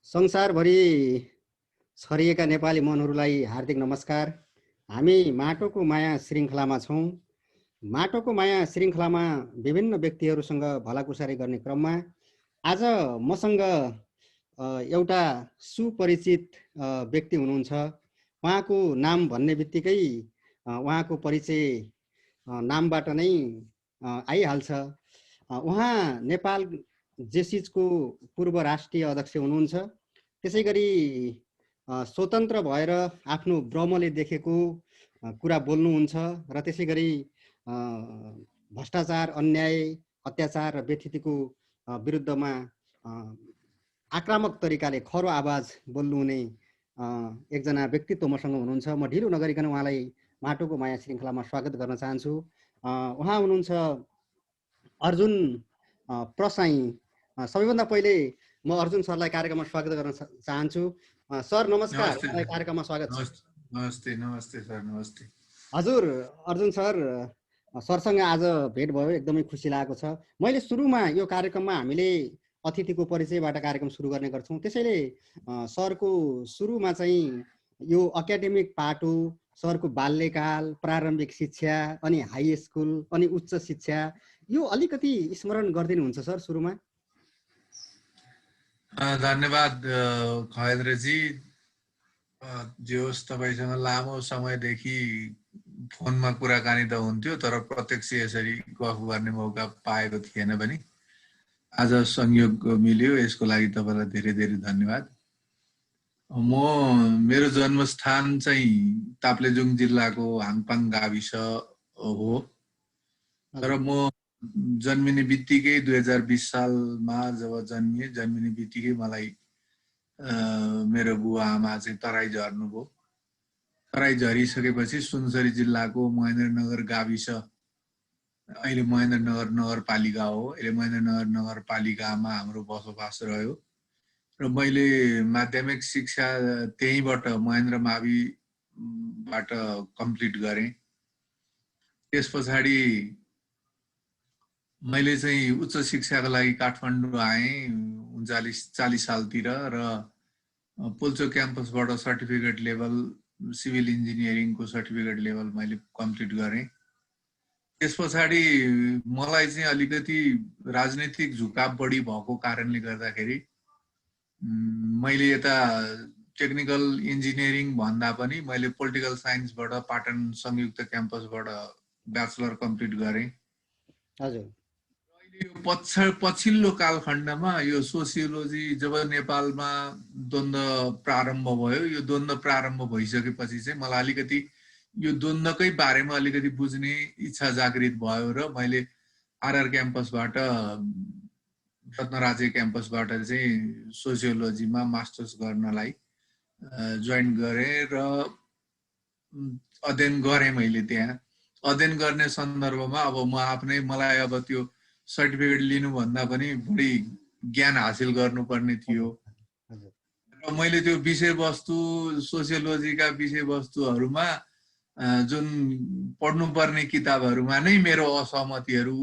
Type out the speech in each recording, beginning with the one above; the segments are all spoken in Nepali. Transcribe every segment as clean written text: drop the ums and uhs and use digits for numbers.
संसारभरि छरिएका नेपाली मनहरूलाई हार्दिक नमस्कार। हामी माटोको माया श्रृङ्खलामा छौँ। माटोको माया श्रृङ्खलामा विभिन्न व्यक्तिहरूसँग भलाकुसारी गर्ने क्रममा आज मसँग एउटा सुपरिचित व्यक्ति हुनुहुन्छ। उहाँको नाम भन्ने बित्तिकै उहाँको परिचय नामबाट नै आइहाल्छ। उहाँ नेपाल जेसिजको पूर्व राष्ट्रिय अध्यक्ष हुनुहुन्छ। त्यसै गरी स्वतन्त्र भएर आफ्नो ब्रह्मले देखेको कुरा बोल्नुहुन्छ र त्यसै गरी भ्रष्टाचार, अन्याय, अत्याचार र व्यथितिको विरुद्धमा आक्रामक तरिकाले खरो आवाज बोल्नुहुने एकजना व्यक्तित्व मसँग हुनुहुन्छ। म ढिलो नगरिकन उहाँलाई माटोको माया श्रृङ्खलामा स्वागत गर्न चाहन्छु। उहाँ हुनुहुन्छ अर्जुन प्रसाई। सबैभन्दा पहिले म अर्जुन सरलाई कार्यक्रममा स्वागत गर्न चाहन्छु। सर नमस्कार, कार्यक्रममा स्वागत छ। नमस्ते। नमस्ते सर। नमस्ते हजुर। अर्जुन सर, सरसँग आज भेट भयो, एकदमै खुसी लागेको छ। मैले सुरुमा यो कार्यक्रममा हामीले अतिथिको परिचयबाट कार्यक्रम सुरु गर्ने गर्छौँ। त्यसैले सरको सुरुमा चाहिँ यो एकाडेमिक पाटो, सरको बाल्यकाल, प्रारम्भिक शिक्षा, अनि हाई स्कुल, अनि उच्च शिक्षा, यो अलिकति स्मरण गरिदिनुहुन्छ सर सुरुमा? धन्यवाद खहेन्द्रजी। जे होस्, तपाईँसँग लामो समयदेखि फोनमा कुराकानी त हुन्थ्यो, तर प्रत्यक्ष यसरी गफ गर्ने मौका पाएको थिएन पनि। आज संयोग मिल्यो, यसको लागि तपाईँलाई धेरै धेरै धन्यवाद। मेरो जन्मस्थान चाहिँ ताप्लेजुङ जिल्लाको हाङपाङ गाविस हो, तर म जन्मिने बित्तिकै 2020 सालमा जब जन्मिने बित्तिकै मलाई मेरो बुवा आमा चाहिँ तराई झर्नुभयो। तराई झरिसकेपछि सुनसरी जिल्लाको महेन्द्रनगर गाविस, अहिले महेन्द्रनगर नगरपालिका हो, अहिले महेन्द्रनगर नगरपालिकामा हाम्रो बसोबास रह्यो र मैले माध्यमिक शिक्षा त्यहीँबाट महेन्द्र माविबाट कम्प्लिट गरेँ। त्यस पछाडि मैले चाहिँ उच्च शिक्षाको लागि काठमाडौँ आएँ 39-40 सालतिर र पुल्चोक क्याम्पसबाट सर्टिफिकेट लेभल सिभिल इन्जिनियरिङको सर्टिफिकेट लेभल मैले कम्प्लिट गरेँ। त्यस पछाडि मलाई चाहिँ अलिकति राजनीतिक झुकाव बढी भएको कारणले गर्दाखेरि मैले यता टेक्निकल इन्जिनियरिङ भन्दा पनि मैले पोलिटिकल साइन्सबाट पाटन संयुक्त क्याम्पसबाट ब्याचलर कम्प्लिट गरेँ। हजुर। पछिल्लो कालखण्डमा यो सोसियोलोजी जब नेपालमा द्वन्द्व प्रारम्भ भयो, यो द्वन्द्व प्रारम्भ भइसकेपछि चाहिँ मलाई अलिकति यो द्वन्द्वकै बारेमा अलिकति बुझ्ने इच्छा जागृत भयो र मैले आरआर क्याम्पसबाट, रत्नराजे क्याम्पसबाट चाहिँ सोसियोलोजीमा मास्टर्स गर्नलाई जोइन गरेँ र अध्ययन गरेँ। मैले त्यहाँ अध्ययन गर्ने सन्दर्भमा अब मलाई अब त्यो सर्टिफिकेट लिनुभन्दा पनि बढी ज्ञान हासिल गर्नुपर्ने थियो र मैले त्यो विषयवस्तु, सोसियोलोजीका विषयवस्तुहरूमा जुन पढ्नुपर्ने किताबहरूमा नै मेरो असहमतिहरू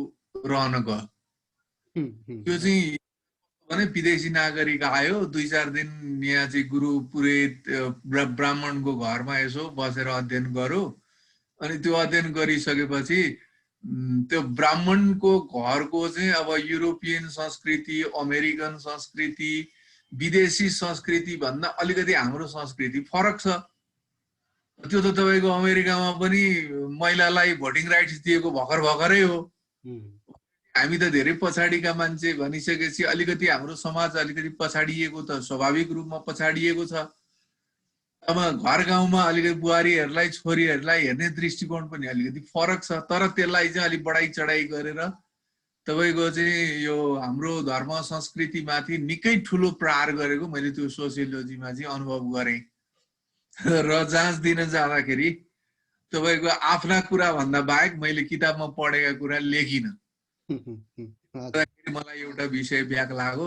रहन गयो। त्यो चाहिँ भने विदेशी नागरिक आयो, 2-4 दिन यहाँ चाहिँ गुरु पुरोहित ब्राह्मणको घरमा यसो बसेर अध्ययन गरो, अनि त्यो अध्ययन गरिसकेपछि त्यो ब्राह्मणको घरको चाहिँ अब युरोपियन संस्कृति, अमेरिकन संस्कृति, विदेशी संस्कृति भन्दा अलिकति हाम्रो संस्कृति फरक छ। त्यो त तपाईँको अमेरिकामा पनि महिलालाई भोटिङ राइट्स दिएको भर्खरै हो। हामी त धेरै पछाडिका मान्छे भनिसकेपछि अलिकति हाम्रो समाज अलिकति पछाडिएको त स्वाभाविक रूपमा पछाडिएको छ। अब घर गाउँमा अलिकति बुहारीहरूलाई, छोरीहरूलाई हेर्ने दृष्टिकोण पनि अलिकति फरक छ, तर त्यसलाई चाहिँ अलिक बढाइ चढाइ गरेर तपाईँको चाहिँ यो हाम्रो धर्म संस्कृतिमाथि निकै ठुलो प्रहार गरेको मैले त्यो सोसियोलोजीमा चाहिँ अनुभव गरेँ। र जाँच दिन जाँदाखेरि तपाईँको आफ्ना कुरा भन्दा बाहेक मैले किताबमा पढेका कुरा लेखिनँ। मलाई एउटा विषय ब्याक लाग्यो,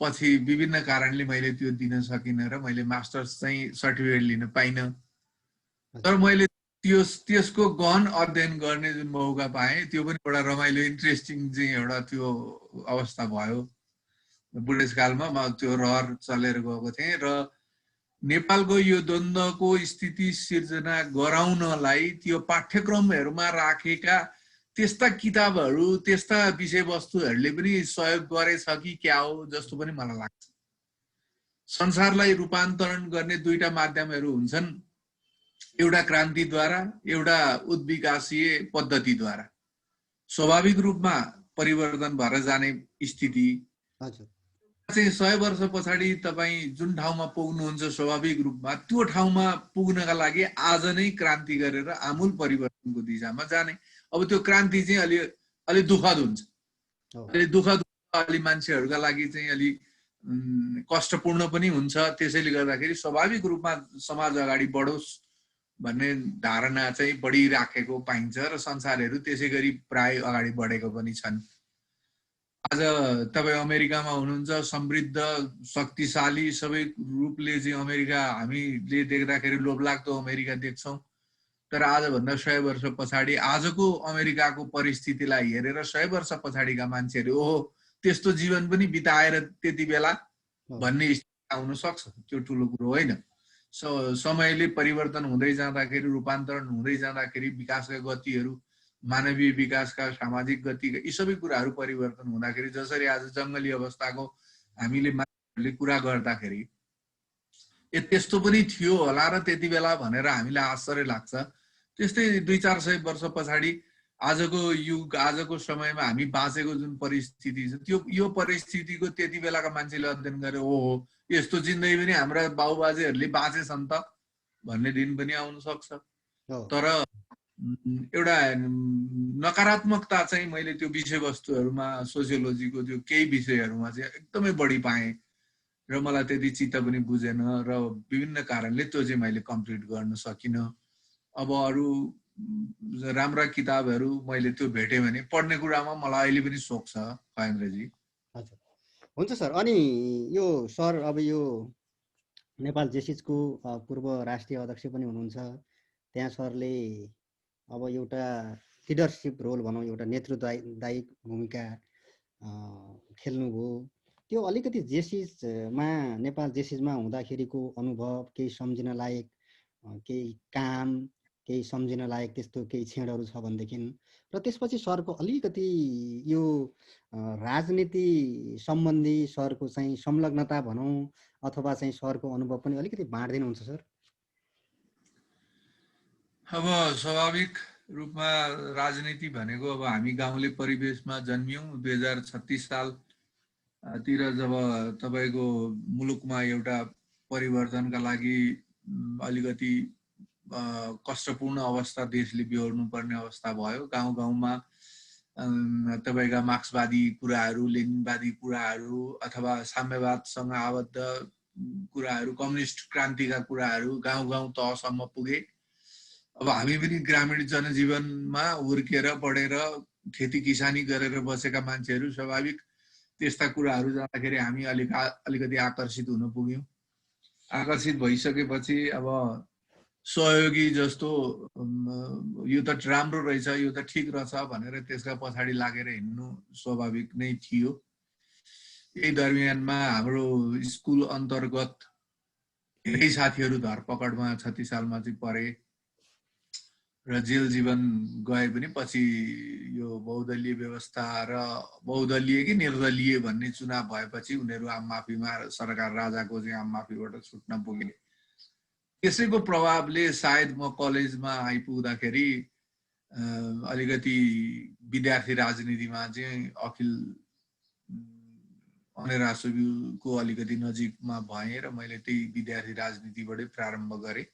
पछि विभिन्न कारणले मैले त्यो दिन सकिनँ र मैले मास्टर्स चाहिँ सर्टिफिकेट लिन पाइनँ। तर मैले त्यसको गहन अध्ययन गर्ने जुन मौका पाएँ, त्यो पनि एउटा रमाइलो इन्ट्रेस्टिङ चाहिँ एउटा त्यो अवस्था भयो। बुढेसकालमा म त्यो रहर चलेर गएको थिएँ र नेपालको यो द्वन्द्वको स्थिति सिर्जना गराउनलाई त्यो पाठ्यक्रमहरूमा राखेका त्यस्ता किताबहरू त्यस्ता विषयवस्तुहरूले पनि सहयोग गरेछ कि क्या हो जस्तो पनि मलाई लाग्छ। संसारलाई रूपान्तरण गर्ने दुईटा माध्यमहरू हुन्छन्, एउटा क्रान्तिद्वारा, एउटा उद्विकासीय पद्धतिद्वारा। स्वाभाविक रूपमा परिवर्तन भएर जाने स्थिति चाहिँ 100 वर्ष पछाडि तपाईँ जुन ठाउँमा पुग्नुहुन्छ स्वाभाविक रूपमा त्यो ठाउँमा पुग्नका लागि आज नै क्रान्ति गरेर आमूल परिवर्तनको दिशामा जाने। अब त्यो क्रान्ति चाहिँ अलि दुःखद हुन्छ, अलि दुःखद, अलि मान्छेहरूका लागि चाहिँ अलि कष्टपूर्ण पनि हुन्छ। त्यसैले गर्दाखेरि स्वाभाविक रूपमा समाज अगाडि बढोस् भन्ने धारणा चाहिँ बढिराखेको पाइन्छ र संसारहरू त्यसै गरी प्राय अगाडि बढेको पनि छन्। आज तपाईँ अमेरिकामा हुनुहुन्छ, समृद्ध शक्तिशाली सबै रूपले चाहिँ अमेरिका हामीले देख्दाखेरि लोभलाग्दो अमेरिका देख्छौँ। तर आजभन्दा 100 वर्ष पछाडि आजको अमेरिकाको परिस्थितिलाई हेरेर 100 वर्ष पछाडिका मान्छेहरू ओहो त्यस्तो जीवन पनि बिताएर त्यति बेला भन्ने स्थिति आउन सक्छ। त्यो ठुलो कुरो होइन। समयले परिवर्तन हुँदै जाँदाखेरि, रूपान्तरण हुँदै जाँदाखेरि विकासका गतिहरू, मानवीय विकासका, सामाजिक गतिका यी सबै कुराहरू परिवर्तन हुँदाखेरि जसरी आज जङ्गली अवस्थाको हामीले मान्छेहरूले कुरा गर्दाखेरि त्यस्तो पनि थियो होला र त्यति बेला भनेर हामीलाई आश्चर्य लाग्छ। त्यस्तै 200-400 वर्ष पछाडि आजको युग, आजको समयमा हामी बाँचेको जुन परिस्थिति छ त्यो यो परिस्थितिको त्यति बेलाका मान्छेले अध्ययन गरे ओहो यस्तो जिन्दगी पनि हाम्रा बाबुबाजेहरूले बाँचेछन् त भन्ने दिन पनि आउन सक्छ। तर एउटा नकारात्मकता चाहिँ मैले त्यो विषयवस्तुहरूमा सोसियोलोजीको त्यो केही विषयहरूमा चाहिँ एकदमै बढी पाएँ र मलाई त्यति चित्त पनि बुझेन र विभिन्न कारणले त्यो चाहिँ मैले कम्प्लिट गर्न सकिनँ। अब अरू राम्रा किताबहरू मैले त्यो भेटेँ भने पढ्ने कुरामा मलाई अहिले पनि सोख छ खगेन्द्रजी। हजुर, हुन्छ सर। अनि यो सर अब यो नेपाल जेसिजको पूर्व राष्ट्रिय अध्यक्ष पनि हुनुहुन्छ, त्यहाँ सरले अब एउटा लिडरसिप रोल भनौँ, एउटा नेतृत्वदायी भूमिका खेल्नुभयो। त्यो अलिकति जेसिजमा, नेपाल जेसिजमा हुँदाखेरिको अनुभव, केही सम्झिन लायक केही काम, केही सम्झिन लायक त्यस्तो केही क्षणहरू छ भनेदेखि र त्यसपछि सरको अलिकति यो राजनीति सम्बन्धी सरको चाहिँ संलग्नता भनौँ अथवा चाहिँ सरको अनुभव पनि अलिकति बाँड्दिनुहुन्छ सर? अब स्वाभाविक रूपमा राजनीति भनेको अब हामी गाउँले परिवेशमा जन्मियौँ। 2036 सालतिर जब तपाईँको मुलुकमा एउटा परिवर्तनका लागि अलिकति कष्टपूर्ण अवस्था देशले बिहोर्नु पर्ने अवस्था भयो। गाउँ गाउँमा तपाईँका मार्क्सवादी कुराहरू, लेनिनवादी कुराहरू अथवा साम्यवादसँग आबद्ध कुराहरू, कम्युनिस्ट क्रान्तिका कुराहरू गाउँ गाउँ तहसम्म पुगे। अब हामी पनि ग्रामीण जनजीवनमा हुर्केर बढेर खेती किसानी गरेर बसेका मान्छेहरू स्वाभाविक त्यस्ता कुराहरू जाँदाखेरि हामी अलिकति आकर्षित हुन पुग्यौँ। आकर्षित भइसकेपछि अब सहयोगी जस्तो यो त राम्रो रहेछ, यो त ठिक रहेछ भनेर त्यसका पछाडि लागेर हिँड्नु स्वाभाविक नै थियो। यही दरमियानमा हाम्रो स्कुल अन्तर्गत धेरै साथीहरू धरपकडमा 36 सालमा चाहिँ परे र जेल जीवन गए पनि पछि यो बहुदलीय व्यवस्था र बहुदलीय कि निर्दलीय भन्ने चुनाव भएपछि उनीहरू आम माफीमा, सरकार राजाको चाहिँ आम माफीबाट छुट्न पुगे। त्यसैको प्रभावले सायद म कलेजमा आइपुग्दाखेरि अलिकति विद्यार्थी राजनीतिमा चाहिँ अखिल अनेरासुको अलिकति नजिकमा भएँ र मैले त्यही विद्यार्थी राजनीतिबाटै प्रारम्भ गरेँ।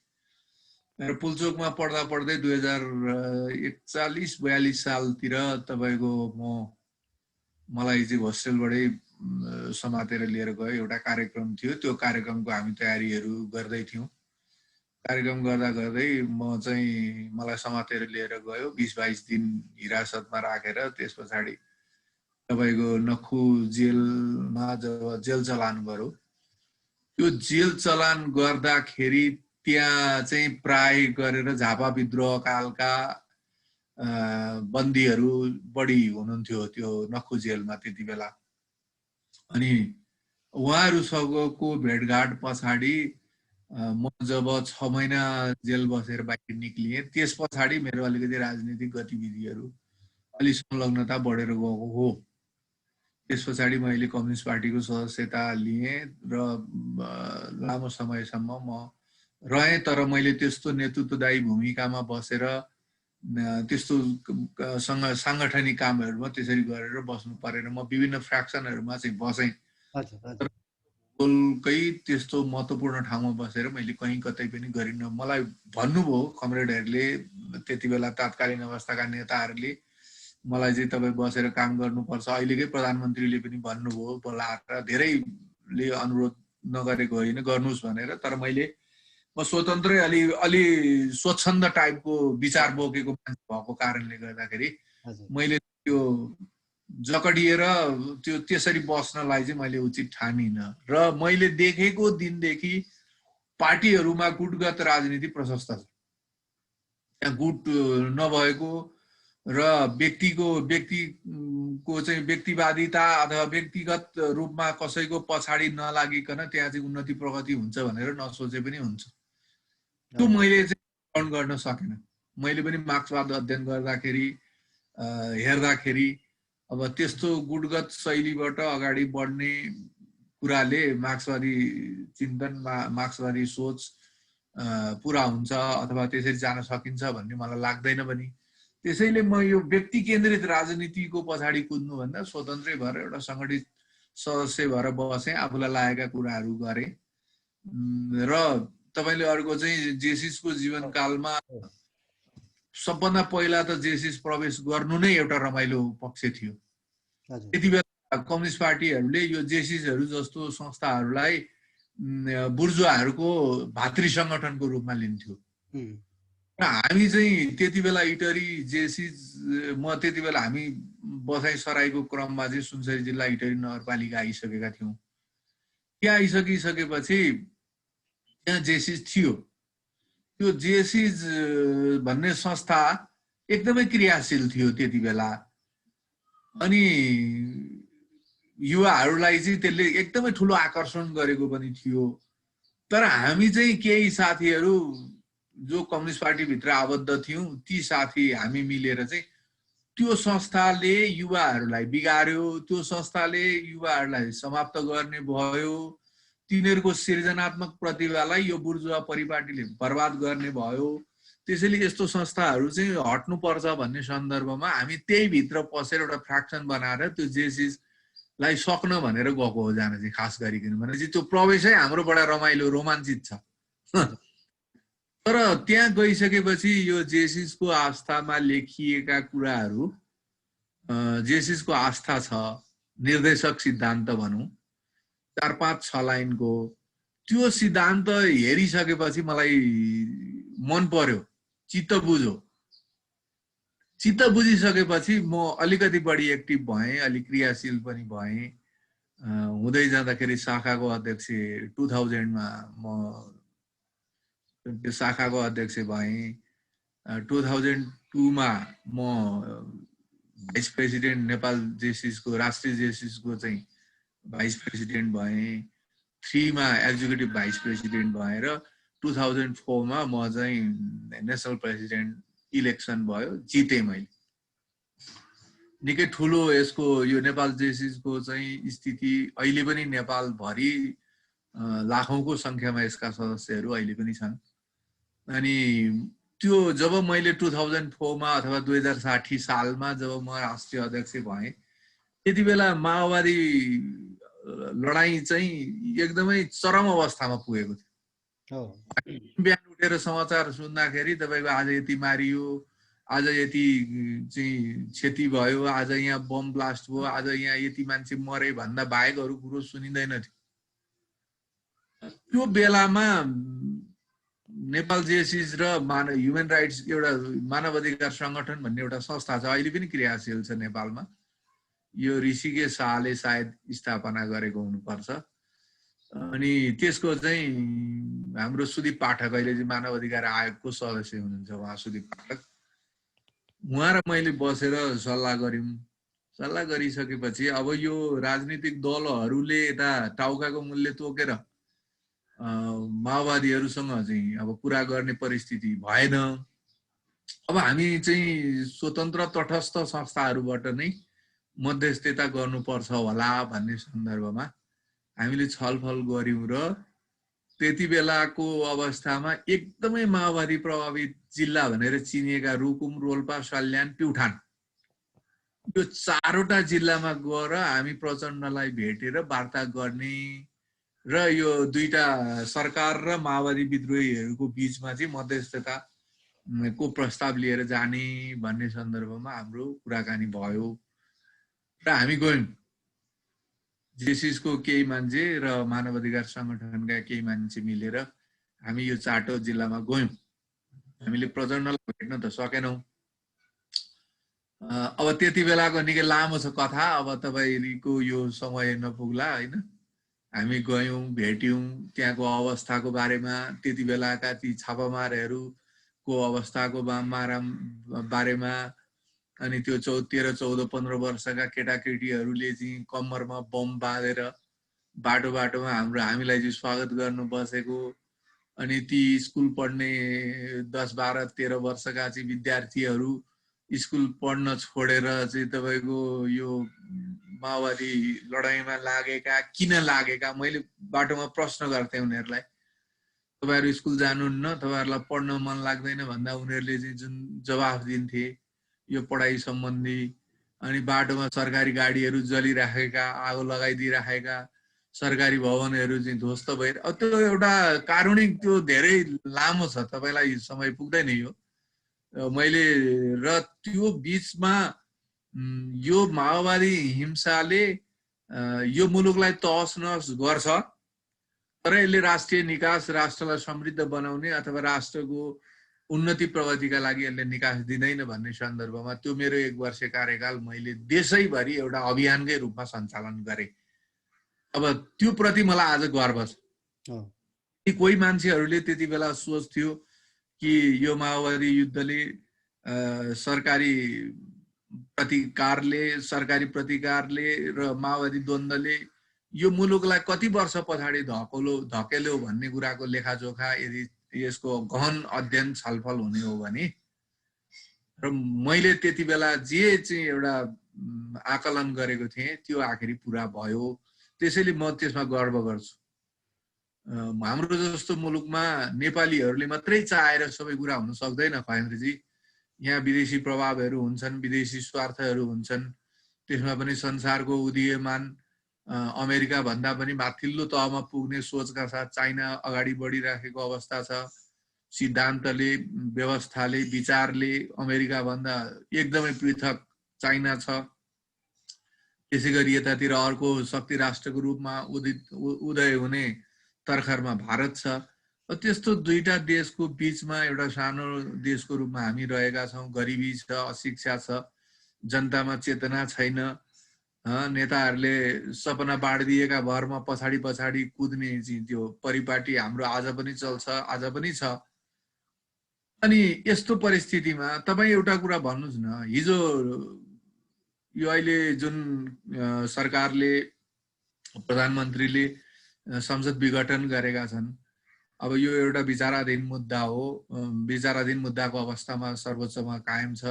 र पुल्चोकमा पढ्दा पढ्दै 2041-42 सालतिर तपाईँको मलाई चाहिँ होस्टेलबाटै समातेर लिएर गयो। एउटा कार्यक्रम थियो, त्यो कार्यक्रमको हामी तयारीहरू गर्दै थियौँ। कार्यक्रम गर्दा गर्दै मलाई समातेर लिएर गयो, 20-22 दिन हिरासतमा राखेर त्यस पछाडि तपाईँको नक्खु जेलमा जब जेल चलान गर्यो, त्यो जेल चलान गर्दाखेरि त्यहाँ चाहिँ प्राय गरेर झापा विद्रोह कालका बन्दीहरू बढी हुनुहुन्थ्यो त्यो नक्खु जेलमा त्यति बेला। अनि उहाँहरूसँगको भेटघाट पछाडि म जब 6 महिना जेल बसेर बाहिर निक्लिएँ, त्यस पछाडि मेरो अलिकति राजनीतिक गतिविधिहरू अलि संलग्नता बढेर गएको हो। त्यस पछाडि मैले कम्युनिस्ट पार्टीको सदस्यता लिएँ र लामो समयसम्म म रहेँ, तर मैले त्यस्तो नेतृत्वदायी भूमिकामा बसेर त्यस्तो साङ्गठनिक कामहरूमा त्यसरी गरेर बस्नु परेन। म विभिन्न फ्र्याक्सनहरूमा चाहिँ बसेँ। भूगोलकै त्यस्तो महत्त्वपूर्ण ठाउँमा बसेर मैले कहीँ कतै पनि गरिनँ। मलाई भन्नुभयो कमरेडहरूले, त्यति बेला तात्कालीन अवस्थाका नेताहरूले मलाई चाहिँ तपाईँ बसेर काम गर्नुपर्छ। अहिलेकै प्रधानमन्त्रीले पनि भन्नुभयो बोलाएर, धेरैले अनुरोध नगरेको होइन, गर्नुहोस् भनेर। तर म स्वतन्त्रै अलि स्वच्छन्द टाइपको विचार बोकेको मान्छे भएको कारणले गर्दाखेरि मैले त्यो जकडिएर त्यो त्यसरी बस्नलाई चाहिँ मैले उचित ठानिनँ। र मैले देखेको दिनदेखि पार्टीहरूमा गुटगत राजनीति प्रशस्त छ। त्यहाँ गुट नभएको र व्यक्तिको चाहिँ व्यक्तिवादिता अथवा व्यक्तिगत रूपमा कसैको पछाडि नलागिकन त्यहाँ चाहिँ उन्नति प्रगति हुन्छ भनेर नसोचे पनि हुन्छ। त्यो मैले चाहिँ ग्रहण गर्न सकेन। मैले पनि मार्क्सवाद अध्ययन हेर्दाखेरि अब त्यस्तो गुटगत शैलीबाट अगाडि बढ्ने कुराले मार्क्सवादी चिन्तन, मार्क्सवादी सोच पुरा हुन्छ अथवा त्यसरी जान सकिन्छ भन्ने मलाई लाग्दैन पनि। त्यसैले म यो व्यक्ति केन्द्रित राजनीतिको पछाडि कुद्नुभन्दा स्वतन्त्रै भएर एउटा सङ्गठित सदस्य भएर बसेँ, आफूलाई लागेका कुराहरू गरेँ। र तपाईँले अर्को चाहिँ जेसिसको जीवनकालमा सबभन्दा पहिला त जेसिस प्रवेश गर्नु नै एउटा रमाइलो पक्ष थियो। त्यति बेला कम्युनिस्ट पार्टीहरूले यो जेसिसहरू जस्तो संस्थाहरूलाई बुर्जुवाहरूको भातृ सङ्गठनको रूपमा लिन्थ्यो। र हामी चाहिँ त्यति बेला इटरी जेसिस, म त्यति बेला हामी बसाइ सराईको क्रममा चाहिँ सुनसरी जिल्ला इटरी नगरपालिका आइसकेका थियौँ। त्यहाँ आइसकिसकेपछि त्यहाँ जेसिस थियो। त्यो जेसिस भन्ने संस्था एकदमै क्रियाशील थियो त्यति बेला। अनि युवाहरूलाई चाहिँ त्यसले एकदमै ठुलो आकर्षण गरेको पनि थियो। तर हामी चाहिँ केही साथीहरू जो कम्युनिस्ट पार्टीभित्र आबद्ध थियौँ, ती साथी हामी मिलेर चाहिँ त्यो संस्थाले युवाहरूलाई बिगार्यो, त्यो संस्थाले युवाहरूलाई समाप्त गर्ने भयो, तिनीहरूको सृजनात्मक प्रतिभालाई यो बुर्जुवा परिपाटीले बर्बाद गर्ने भयो। त्यसैले यस्तो संस्थाहरू चाहिँ हट्नुपर्छ भन्ने सन्दर्भमा हामी त्यही भित्र पसेर एउटा फ्र्याक्सन बनाएर त्यो जेसिसलाई सक्न भनेर गएको हो जान चाहिँ, खास गरिकन भनेपछि त्यो प्रवेशै हाम्रो बडा रमाइलो रोमाञ्चित छ। तर त्यहाँ गइसकेपछि यो जेसिसको आस्थामा लेखिएका कुराहरू, जेसिसको आस्था छ, निर्देशक सिद्धान्त भनौँ 4-5-6 लाइनको, त्यो सिद्धान्त हेरिसकेपछि मलाई मन पर्यो, चित्त बुझिसकेपछि म अलिकति बढी एक्टिभ भएँ, अलिक क्रियाशील पनि भएँ। हुँदै जाँदाखेरि शाखाको अध्यक्ष 2000मा म त्यो शाखाको अध्यक्ष भएँ। 2002मा म भाइस प्रेसिडेन्ट, नेपाल जेसिसको राष्ट्रिय जेसिसको चाहिँ भाइस प्रेसिडेन्ट भएँ। 3मा एक्जिक्युटिभ भाइस प्रेसिडेन्ट भएर 2004मा म चाहिँ नेसनल प्रेसिडेन्ट इलेक्सन भयो, जितेँ मैले। निकै ठुलो यसको यो नेपाल जेसिसको चाहिँ स्थिति अहिले पनि नेपालभरि लाखौँको सङ्ख्यामा यसका सदस्यहरू अहिले पनि छन्। अनि त्यो जब मैले 2004मा अथवा 2060 सालमा जब म राष्ट्रिय अध्यक्ष भएँ, त्यति बेला माओवादी लडाईँ चाहिँ एकदमै चरम अवस्थामा पुगेको थियो। बिहान उठेर समाचार सुन्दाखेरि तपाईँको आज यति मारियो, आज यति चाहिँ क्षति भयो, आज यहाँ बम ब्लास्ट भयो, आज यहाँ यति मान्छे मरे भन्दा बाहेक अरू कुरो सुनिँदैन थियो। त्यो बेलामा नेपाल जेसिस र ह्युमन राइट्स एउटा मानव अधिकार सङ्गठन भन्ने एउटा संस्था छ, अहिले पनि क्रियाशील छ नेपालमा। यो ऋषिकेश शाहले सायद स्थापना गरेको हुनुपर्छ। अनि त्यसको चाहिँ हाम्रो सुदीप पाठक अहिले चाहिँ मानव अधिकार आयोगको सदस्य हुनुहुन्छ, उहाँ सुदीप पाठक। उहाँ र मैले बसेर सल्लाह गऱ्यौँ, सल्लाह गरिसकेपछि अब यो राजनीतिक दलहरूले यता टाउकाको मूल्य तोकेर माओवादीहरूसँग चाहिँ अब कुरा गर्ने परिस्थिति भएन। अब हामी चाहिँ स्वतन्त्र तटस्थ संस्थाहरूबाट नै मध्यस्थता गर्नुपर्छ होला भन्ने सन्दर्भमा हामीले छलफल गर्यौं र त्यति बेलाको अवस्थामा एकदमै माओवादी प्रभावित जिल्ला भनेर चिनिएका रुकुम, रोल्पा, सल्यान, प्युठान यो 4वटा जिल्लामा गएर हामी प्रचण्डलाई भेटेर वार्ता गर्ने र यो दुईटा सरकार र माओवादी विद्रोहीहरूको बीचमा चाहिँ मध्यस्थता को प्रस्ताव लिएर जाने भन्ने सन्दर्भमा हाम्रो कुराकानी भयो र हामी गयौं। जेसिसको केही मान्छे र मानव अधिकार संगठनका केही मान्छे मिलेर हामी यो 4 जिल्लामा गयौं। हामीले प्रचण्डलाई भेट्न त सकेनौं। अब त्यति बेलाको निकै लामो छ कथा, अब तपाईको यो समय नपुग्ला हैन। हामी गयौं, भेट्यौं, त्यहाँको अवस्थाको बारेमा, त्यति बेलाका ती छापामारहरूको अवस्थाको बारेमा, अनि त्यो 13, 14, 15 वर्षका केटाकेटीहरूले चाहिँ कम्मरमा बम बाँधेर बाटो बाटोमा हामीलाई चाहिँ स्वागत गर्नु बसेको, अनि ती स्कुल पढ्ने 10, 12, 13 वर्षका चाहिँ विद्यार्थीहरू स्कुल पढ्न छोडेर चाहिँ तपाईको यो माओवादी लडाईँमा लागेका, किन लागेका, मैले बाटोमा प्रश्न गर्थेँ उनीहरूलाई। तपाईहरु स्कुल जानुहुन्न, तपाईहरुलाई पढ्न मन लाग्दैन भन्दा उनीहरूले चाहिँ जुन जवाफ दिन्थे यो पढाइ सम्बन्धी, अनि बाटोमा सरकारी गाडीहरू जलिराखेका, आगो लगाइदिइराखेका, सरकारी भवनहरू चाहिँ ध्वस्त भएर, त्यो एउटा कारुणिक, त्यो धेरै लामो छ, तपाईलाई समय पुग्दैन यो मैले। र त्यो बीचमा यो माओवादी हिंसाले यो मुलुकलाई तहस नहस गर्छ, तर यसले राष्ट्रिय निकास, राष्ट्रलाई समृद्ध बनाउने अथवा राष्ट्रको उन्नति प्रगतिका लागि यसले निकास दिँदैन भन्ने सन्दर्भमा त्यो मेरो 1 वर्ष कार्यकाल मैले देशैभरि एउटा अभियानकै रूपमा सञ्चालन गरेँ। अब त्यो प्रति मलाई आज गर्व छ। कोही मान्छेहरूले त्यति बेला सोच थियो कि यो माओवादी युद्धले सरकारी प्रतिकारले र माओवादी द्वन्द्वले यो मुलुकलाई कति वर्ष पछाडि धकेल्यो भन्ने कुराको लेखाजोखा यदि यसको गहन अध्ययन छलफल हुने हो भने, र मैले त्यति बेला जे चाहिँ एउटा आकलन गरेको थिएँ त्यो आखिरी पूरा भयो। त्यसैले म त्यसमा गर्व गर्छु। हाम्रो जस्तो मुलुकमा नेपालीहरूले मात्रै चाहेर सबै कुरा हुन सक्दैन खयन्द्रजी। यहाँ विदेशी प्रभावहरू हुन्छन्, विदेशी स्वार्थहरू हुन्छन्, त्यसमा पनि संसारको उदीयमान अमेरिका भन्दा पनि माथिल्लो तहमा पुग्ने सोचका साथ चाइना अगाडि बढिराखेको अवस्था छ। सिद्धान्तले, व्यवस्थाले, विचारले अमेरिका भन्दा एकदमै पृथक चाइना छ। त्यसैगरी यतातिर अर्को शक्ति राष्ट्रको रूपमा उदय हुने तर्खरमा भारत छ। त्यस्तो दुईटा देशको बीचमा एउटा सानो देशको रूपमा हामी रहेका छौं। गरिबी छ, अशिक्षा छ, जनतामा चेतना छैन, नेताहरूले सपना बाँडिदिएका भरमा पछाडि पछाडि कुद्ने चाहिँ त्यो परिपाटी हाम्रो आज पनि चल्छ, आज पनि छ। अनि यस्तो परिस्थितिमा तपाईं एउटा कुरा भन्नुस् न, हिजो यो अहिले जुन सरकारले, प्रधानमन्त्रीले संसद विघटन गरेका छन्, अब यो एउटा विचाराधीन मुद्दा हो। विचाराधीन मुद्दाको अवस्थामा सर्वोच्चमा कायम छ।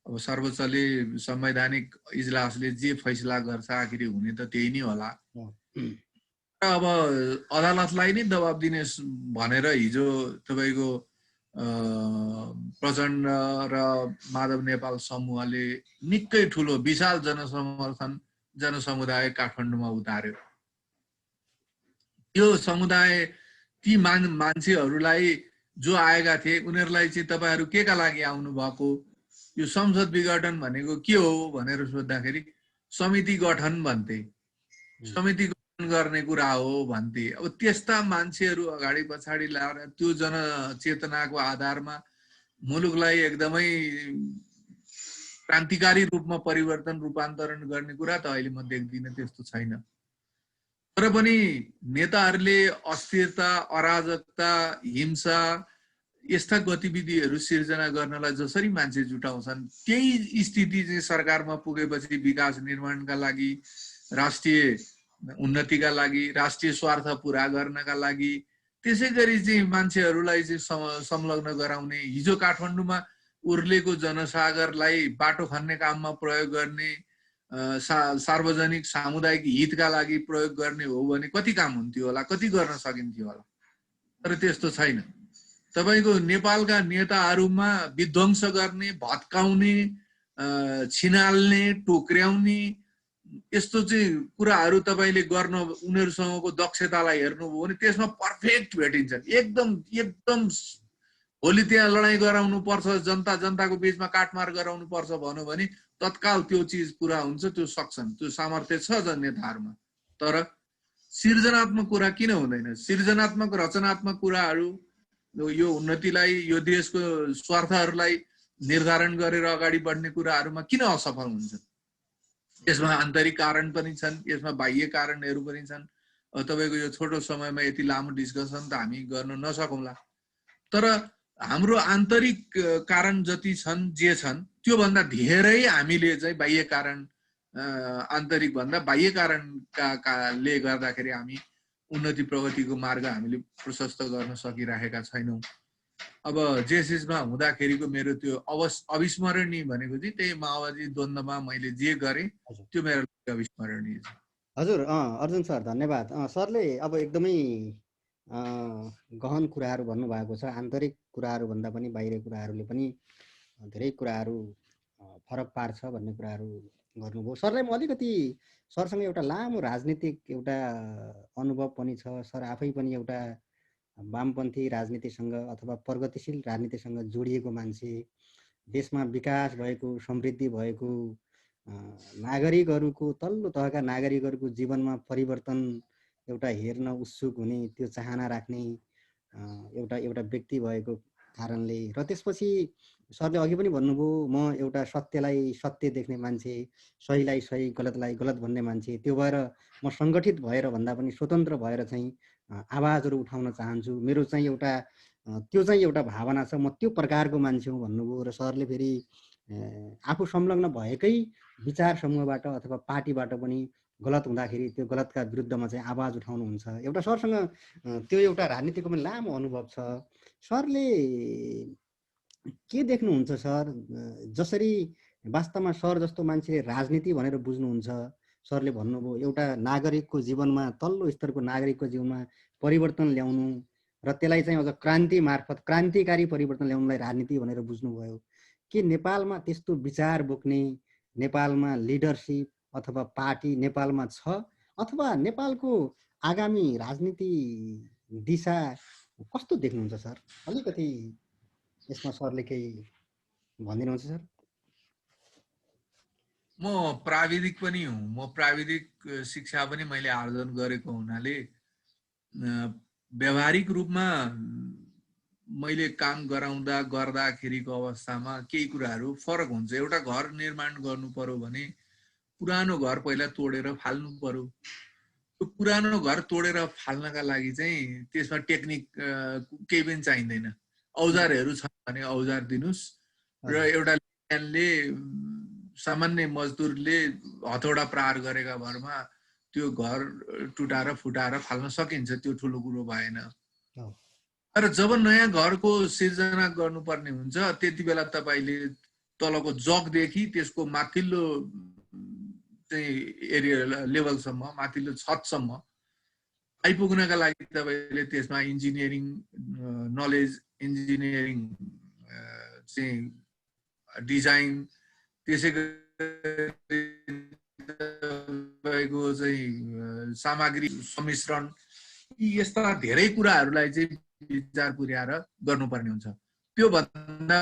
अब सर्वोच्चले संवैधानिक इजलासले जे फैसला गर्छ आखिरी हुने त त्यही नै होला। अब अदालतलाई नै दबाब दिने भनेर हिजो तपाईको प्रचण्ड र माधव नेपाल समूहले निकै ठुलो विशाल जनसमुदाय काठमाडौँमा उतार्यो। यो समुदाय, ती मान्छेहरूलाई जो आएका थिए उनीहरूलाई चाहिँ तपाईहरु केका लागि आउनु भएको, यो संसद विघटन भनेको के हो भनेर सोध्दाखेरि समिति गठन भन्थे, समिति गठन गर्ने कुरा हो भन्थे। अब त्यस्ता मान्छेहरू अगाडि पछाडि ल्याएर त्यो जनचेतनाको आधारमा मुलुकलाई एकदमै क्रान्तिकारी रूपमा परिवर्तन, रूपान्तरण गर्ने कुरा त अहिले म देख्दिनँ, त्यस्तो छैन। तर पनि नेताहरूले अस्थिरता, अराजकता, हिंसा यस्ता गतिविधिहरू सिर्जना गर्नलाई जसरी मान्छे जुटाउँछन् त्यही स्थिति चाहिँ सरकारमा पुगेपछि विकास निर्माणका लागि, राष्ट्रिय उन्नतिका लागि, राष्ट्रिय स्वार्थ पुरा गर्नका लागि, त्यसै गरी चाहिँ मान्छेहरूलाई चाहिँ संलग्न गराउने, हिजो काठमाडौँमा उर्लेको जनसागरलाई बाटो खन्ने काममा प्रयोग गर्ने, सार्वजनिक सामुदायिक हितका लागि प्रयोग गर्ने हो भने कति काम हुन्थ्यो होला, कति गर्न सकिन्थ्यो होला। तर त्यस्तो छैन। तपाईको नेपालका नेताहरूमा विध्वंस गर्ने, भत्काउने, छिनाल्ने, टोक्र्याउने यस्तो चाहिँ कुराहरू तपाईले गर्न उनीहरूसँगको दक्षतालाई हेर्नुभयो भने त्यसमा पर्फेक्ट भेटिन्छन्। एकदम भोलि त्यहाँ लडाईँ गराउनु पर्छ, जनताको बीचमा काटमार गराउनु पर्छ भन्यो भने तत्काल त्यो चिज पुरा हुन्छ, त्यो सक्छन्, त्यो सामर्थ्य छ नेताहरूमा। तर सृजनात्मक कुरा किन हुँदैन? सृजनात्मक रचनात्मक कुराहरू यो उन्नतिलाई, यो देशको स्वार्थहरूलाई निर्धारण गरेर अगाडि बढ्ने कुराहरूमा किन असफल हुन्छ? यसमा आन्तरिक कारण पनि छन्, यसमा बाह्य कारणहरू पनि छन्। तपाईको यो छोटो समयमा यति लामो डिस्कसन त हामी गर्न नसकौँला। तर हाम्रो आन्तरिक कारण जति छन्, जे छन्, त्यो भन्दा धेरै हामीले चाहिँ बाह्य कारण, आन्तरिक भन्दा बाह्य कारणले गर्दाखेरि हामी उन्नति प्रगतिको मार्ग हामीले प्रशस्त गर्न सकिरहेका छैनौँ। अब जेएसएसमा हुँदाखेरिको मेरो त्यो अविस्मरणीय भनेको चाहिँ त्यही माओवादी द्वन्द्वमा मैले जे गरेँ त्यो मेरो लागि अविस्मरणीय छ। हजुर, अर्जुन सर धन्यवाद। सरले अब एकदमै गहन कुराहरू भन्नुभएको छ। आन्तरिक कुराहरू भन्दा पनि बाहिर कुराहरूले पनि धेरै कुराहरू फरक पार्छ भन्ने कुराहरू गर्नुभयो। सरलाई म अलिकति सरसँग एउटा लामो राजनीतिक एउटा अनुभव पनि छ। सर आफै पनि एउटा वामपन्थी राजनीतिसँग अथवा प्रगतिशील राजनीतिसँग जोडिएको मान्छे, देशमा विकास भएको, समृद्धि भएको, नागरिकहरूको तल्लो तहका नागरिकहरूको जीवनमा परिवर्तन एउटा हेर्न उत्सुक हुने, त्यो चाहना राख्ने एउटा व्यक्ति भएको कारणले र त्यसपछि सरले अघि पनि भन्नुभयो म एउटा सत्यलाई सत्य देख्ने मान्छे, सहीलाई सही, गलतलाई गलत भन्ने मान्छे, त्यो भएर म सङ्गठित भएर भन्दा पनि स्वतन्त्र भएर चाहिँ आवाजहरू उठाउन चाहन्छु, मेरो चाहिँ एउटा त्यो चाहिँ एउटा भावना छ, म त्यो प्रकारको मान्छे हुँ भन्नुभयो। र सरले फेरि आफू संलग्न भएकै विचार समूहबाट अथवा पार्टीबाट पनि गलत हुँदाखेरि त्यो गलतका विरुद्धमा चाहिँ आवाज उठाउनुहुन्छ। एउटा सरसँग त्यो एउटा राजनीतिको पनि लामो अनुभव छ। सरले के देख्नुहुन्छ सर? जसरी वास्तवमा सर जस्तो मान्छेले राजनीति भनेर बुझ्नुहुन्छ, सरले भन्नुभयो एउटा नागरिकको जीवनमा, तल्लो स्तरको नागरिकको जीवनमा परिवर्तन ल्याउनु र त्यसलाई चाहिँ अझ क्रान्ति मार्फत क्रान्तिकारी परिवर्तन ल्याउनुलाई राजनीति भनेर बुझ्नुभयो। के नेपालमा त्यस्तो विचार बोक्ने नेपालमा लिडरसिप अथवा पार्टी नेपालमा छ, अथवा नेपालको आगामी राजनीति दिशा कस्तो देख्नुहुन्छ सर? अलिकति यसमा सरले केही भनिदिनुहुन्छ सर? म प्राविधिक पनि हुँ, म प्राविधिक शिक्षा पनि मैले आर्जन गरेको हुनाले व्यावहारिक रूपमा मैले काम गर्दाखेरिको अवस्थामा केही कुराहरू फरक हुन्छ। एउटा घर निर्माण गर्नु पर्यो भने पुरानो घर पहिला तोडेर फाल्नु पर्यो। त्यो पुरानो घर तोडेर फाल्नका लागि चाहिँ त्यसमा टेक्निक केही पनि चाहिँदैन। औजारहरू छन् भने औजार दिनुस् र एउटा लेनले सामान्य मजदुरले हथौडा प्रहार गरेका भरमा त्यो घर टुटाएर फुटाएर फाल्न सकिन्छ, त्यो ठुलो कुरो भएन। तर जब नयाँ घरको सिर्जना गर्नुपर्ने हुन्छ त्यति बेला तपाईले तलको जगदेखि त्यसको माथिल्लो चाहिँ एरिया लेभलसम्म, माथिल्लो छतसम्म आइपुग्नका लागि तपाईले त्यसमा इन्जिनियरिङ नलेज, इन्जिनियरिङ चाहिँ डिजाइन, त्यसै गरेको चाहिँ सामग्री सम्मिश्रण, यस्ता धेरै कुराहरूलाई चाहिँ विचार पुर्याएर गर्नुपर्ने हुन्छ। त्यो भन्दा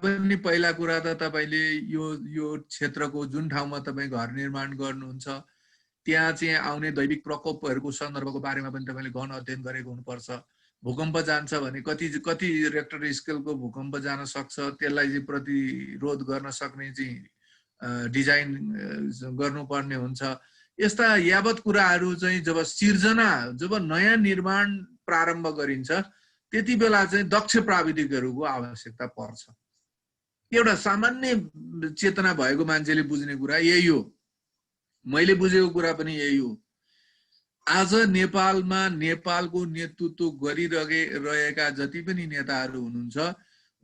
पनि पहिला कुरा त तपाईले यो क्षेत्रको जुन ठाउँमा तपाई घर निर्माण गर्नुहुन्छ त्यहाँ चाहिँ आउने दैविक प्रकोपहरूको सन्दर्भको बारेमा पनि तपाईले गहन अध्ययन गरेको हुनुपर्छ। भूकम्प जान्छ भने कति रेक्टर स्केलको भूकम्प जान सक्छ, त्यसलाई चाहिँ प्रतिरोध गर्न सक्ने चाहिँ डिजाइन गर्नुपर्ने हुन्छ। यस्ता यावत कुराहरू चाहिँ जब नयाँ निर्माण प्रारम्भ गरिन्छ त्यति बेला चाहिँ दक्ष प्राविधिकहरूको आवश्यकता पर्छ। एउटा सामान्य चेतना भएको मान्छेले बुझ्ने कुरा यही हो, मैले बुझेको कुरा पनि यही हो। आज नेपालमा नेपालको नेतृत्व गरिरहेका जति पनि नेताहरू हुनुहुन्छ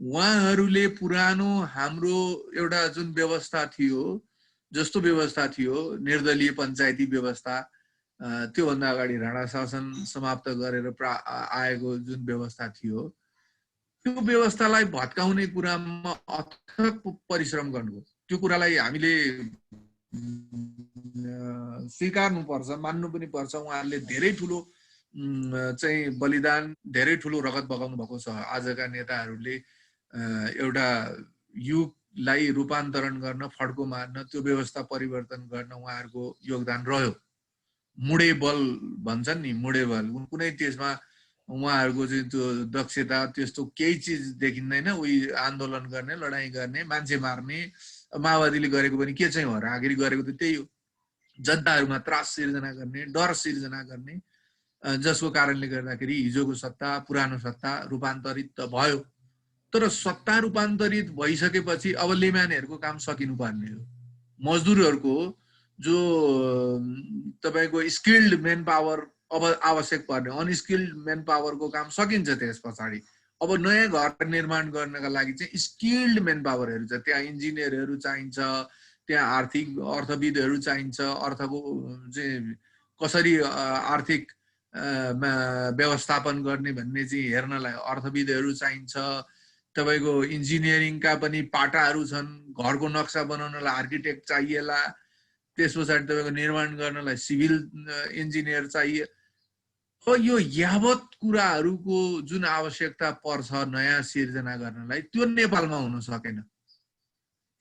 उहाँहरूले पुरानो हाम्रो एउटा जुन व्यवस्था थियो, जस्तो व्यवस्था थियो निर्दलीय पञ्चायती व्यवस्था, त्योभन्दा अगाडि राणा शासन समाप्त गरेर आएको जुन व्यवस्था थियो त्यो व्यवस्थालाई भत्काउने कुरामा अथक परिश्रम गर्नुभयो। त्यो कुरालाई हामीले स्वीकार्नुपर्छ, मान्नु पनि पर्छ। उहाँहरूले धेरै ठुलो चाहिँ बलिदान, धेरै ठुलो रगत बगाउनु भएको छ। आजका नेताहरूले एउटा युगलाई रूपान्तरण गर्न, फड्को मार्न, त्यो व्यवस्था परिवर्तन गर्न उहाँहरूको योगदान रह्यो। मुडे बल भन्छन् नि, मुडे बल, कुनै त्यसमा उहाँहरूको चाहिँ त्यो दक्षता त्यस्तो केही चिज देखिँदैन। उही आन्दोलन गर्ने, लडाईँ गर्ने, मान्छे मार्ने, माओवादीले गरेको पनि के चाहिँ हो र, आखिरी गरेको त त्यही हो। जनताहरूमा त्रास सिर्जना गर्ने, डर सिर्जना गर्ने, जसको कारणले गर्दाखेरि हिजोको सत्ता, पुरानो सत्ता रूपान्तरित त भयो। तर सत्ता रूपान्तरित भइसकेपछि अब लेमानेहरूको काम सकिनुपर्ने हो। मजदुरहरूको जो तपाईको स्किल्ड मेन पावर अब आवश्यक पर्ने, अनस्किल्ड मेन पावरको काम सकिन्छ त्यस पछाडि। अब नयाँ घर निर्माण गर्नका लागि चाहिँ स्किल्ड मेन पावरहरू छ। त्यहाँ इन्जिनियरहरू चाहिन्छ, त्यहाँ आर्थिक अर्थविदहरू चाहिन्छ, अर्थको चाहिँ कसरी आर्थिक व्यवस्थापन गर्ने भन्ने चाहिँ हेर्नलाई अर्थविदहरू चाहिन्छ। तपाईको इन्जिनियरिङका पनि पाटाहरू छन्, घरको नक्सा बनाउनलाई आर्किटेक्ट चाहिएला, त्यस पछाडि तपाईको निर्माण गर्नलाई सिभिल इन्जिनियर चाहिए। यो यावत कुराहरूको जुन आवश्यकता पर्छ नयाँ सिर्जना गर्नलाई, त्यो नेपालमा हुन सकेन।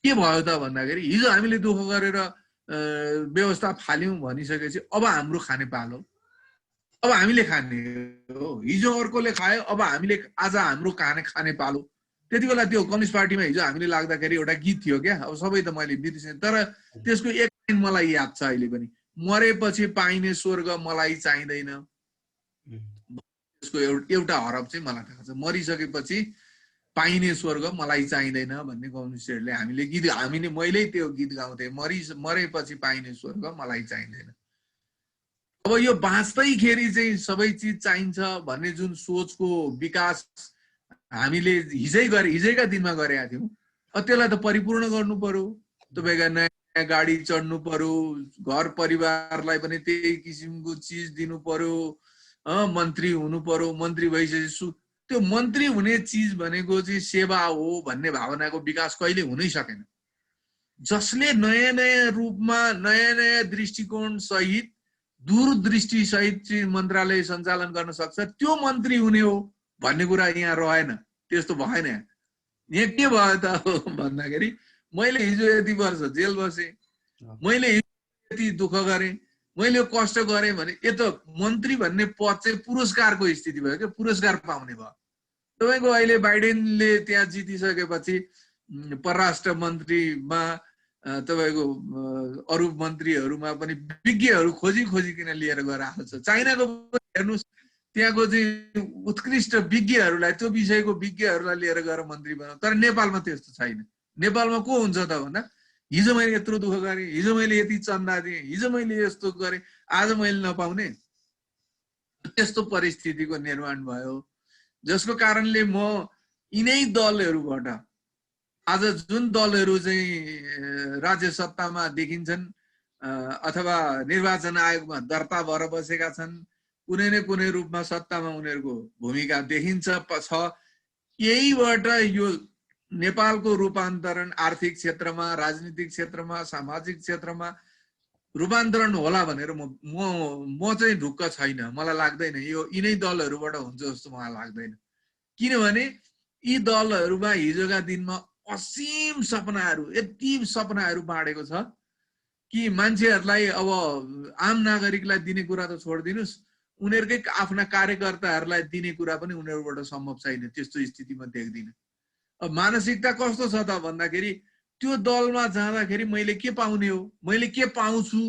के भयो त भन्दाखेरि हिजो हामीले दुःख गरेर व्यवस्था फाल्यौं भनिसकेपछि अब हाम्रो खाने पालो, अब हामीले खाने हो। हिजो अर्कोले खायो, अब हामीले आज हाम्रो खाने पालो। त्यति बेला त्यो कम्युनिस्ट पार्टीमा हिजो हामीले लाग्दाखेरि एउटा गीत थियो क्या, अब सबै त मैले बिर्सेँ, तर त्यसको एक लाइन मलाई याद छ अहिले पनि, मरेपछि पाइने स्वर्ग मलाई चाहिँदैन। त्यसको एउटा हरफ चाहिँ मलाई थाहा छ, मरिसकेपछि पाइने स्वर्ग मलाई चाहिँदैन भन्ने कम्युनिस्टहरूले हामीले गीत, मैले त्यो गीत गाउँथे, मरेपछि पाइने स्वर्ग मलाई चाहिँदैन। अब यो बाँच्दैखेरि चाहिँ सबै चिज चाहिन्छ भन्ने जुन सोचको विकास हामीले हिजैका दिनमा गरेका थियौँ, त्यसलाई त परिपूर्ण गर्नु पर्यो। तपाईँका नयाँ गाडी चढ्नु पर्यो, घर परिवारलाई पनि त्यही किसिमको चिज दिनु पर्यो, मन्त्री हुनु पर्यो। मन्त्री भइसकेपछि त्यो मन्त्री हुने चिज भनेको चाहिँ सेवा हो भन्ने भावनाको विकास कहिले हुनै सकेन। जसले नयाँ नयाँ रूपमा, नयाँ नयाँ दृष्टिकोण सहित, दूरदृष्टि सहित चाहिँ मन्त्रालय सञ्चालन गर्न सक्छ, त्यो मन्त्री हुने हो भन्ने कुरा यहाँ रहेन। त्यस्तो भएन। यहाँ के भयो त भन्दाखेरि मैले हिजो यति वर्ष जेल बसेँ, मैले यति दुःख गरेँ, मैले कष्ट गरेँ भने यो त मन्त्री भन्ने पद चाहिँ पुरस्कारको स्थिति भयो क्या, पुरस्कार पाउने भयो। तपाईँको अहिले बाइडेनले त्यहाँ जितिसकेपछि परराष्ट्र मन्त्रीमा तपाईँको अरू मन्त्रीहरूमा पनि विज्ञहरू खोजिकन लिएर गएर आएको छ। चाइनाको हेर्नुहोस्, त्यहाँको चाहिँ उत्कृष्ट विज्ञहरूलाई, त्यो विषयको विज्ञहरूलाई लिएर गएर मन्त्री बनाऊ। तर नेपालमा त्यस्तो छैन। नेपालमा को हुन्छ त भन्दा, हिजो मैले यत्रो दुःख गरेँ, हिजो मैले यति चन्दा दिएँ, हिजो मैले यस्तो गरेँ, आज मैले नपाउने, त्यस्तो परिस्थितिको निर्माण भयो। जसको कारणले म यिनै दलहरूबाट, आज जुन दलहरू चाहिँ राज्य सत्तामा देखिन्छन् अथवा निर्वाचन आयोगमा दर्ता भएर बसेका छन्, कुनै न कुनै रूपमा सत्तामा उनीहरूको भूमिका देखिन्छ छ, यहीबाट यो नेपालको रूपान्तरण आर्थिक क्षेत्रमा, राजनीतिक क्षेत्रमा, सामाजिक क्षेत्रमा रूपान्तरण होला भनेर म चाहिँ ढुक्क छैन। मलाई लाग्दैन यो यिनै दलहरूबाट हुन्छ जस्तो मलाई लाग्दैन। किनभने यी दलहरूमा हिजोका दिनमा असीम सपनाहरू, यति सपनाहरू बाँडेको छ कि मान्छेहरूलाई, अब आम नागरिकलाई दिने कुरा त छोडिदिनुहोस्, उनीहरूकै आफ्ना कार्यकर्ताहरूलाई दिने कुरा पनि उनीहरूबाट सम्भव छैन। त्यस्तो स्थितिमा देख्दिन। अब मानसिकता कस्तो छ त भन्दाखेरि, त्यो दलमा जाँदाखेरि मैले के पाउने हो, मैले के पाउँछु,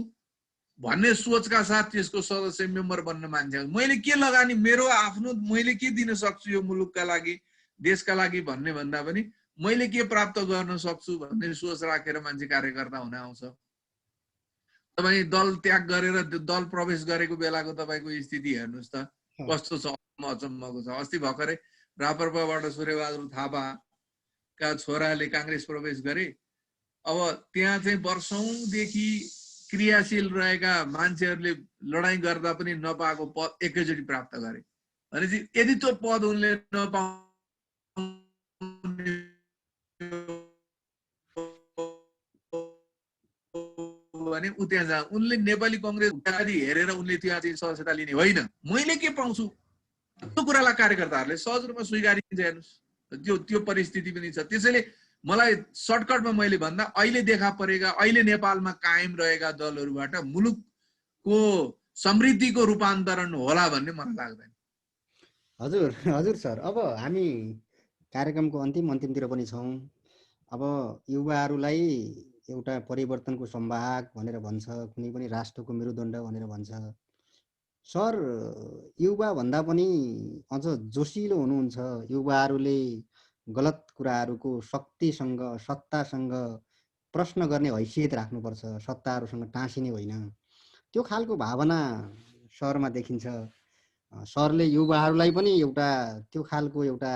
भन्ने सोचका साथ त्यसको सदस्य मेम्बर बन्न मान्छे मैले के लगानी मेरो आफ्नो मैले के दिन सक्छु यो मुलुकका लागि देशका लागि भन्ने भन्दा पनि मैले के प्राप्त गर्न सक्छु भन्ने सोच राखेर मान्छे कार्यकर्ता हुन आउँछ। तपाई दल त्याग गरेर दल प्रवेश गरेको बेलाको तपाईको स्थिति हेर्नुस् त कस्तो छ, अचम्मको छ। अस्ति भर्खरै रापरपाबाट सूर्यबहादुर थापाका छोराले कांग्रेस प्रवेश गरे। अब त्यहाँ चाहिँ वर्षौंदेखि क्रियाशील रहेका मान्छेहरूले लडाईँ गर्दा पनि नपाएको पद एकैचोटि प्राप्त गरे। भनेपछि यदि त्यो पद उनले नपाउने भने उ त्यहाँ जा उनले नेपाली कांग्रेस हेरेर उनले त्यहाँ चाहिँ सदस्यता लिने होइन। मैले के पाउँछु त्यो कुरालाई कार्यकर्ताहरूले सहज रूपमा स्वीकारिन्छ। हेर्नुस् त्यो परिस्थिति पनि छ। त्यसैले मलाई सर्टकटमा मैले भन्दा अहिले देखा परेका अहिले नेपालमा कायम रहेका दलहरूबाट मुलुकको समृद्धिको रूपान्तरण होला भन्ने मलाई लाग्दैन। हजुर हजुर सर, अब हामी कार्यक्रमको अन्तिमतिर पनि छौं। अब युवाहरूलाई एउटा परिवर्तनको संवाहक भनेर भन्छ, कुनै पनि राष्ट्रको मेरुदण्ड भनेर भन्छ। सर युवा भन्दा पनि अझ जोसिलो हुनुहुन्छ। युवाहरूले गलत कुराहरूको शक्तिसँग सत्तासँग प्रश्न गर्ने हैसियत राख्नुपर्छ, सत्ताहरूसँग टाँसिने होइन। त्यो खालको भावना शहरमा देखिन्छ। सरले युवाहरूलाई पनि एउटा त्यो खालको एउटा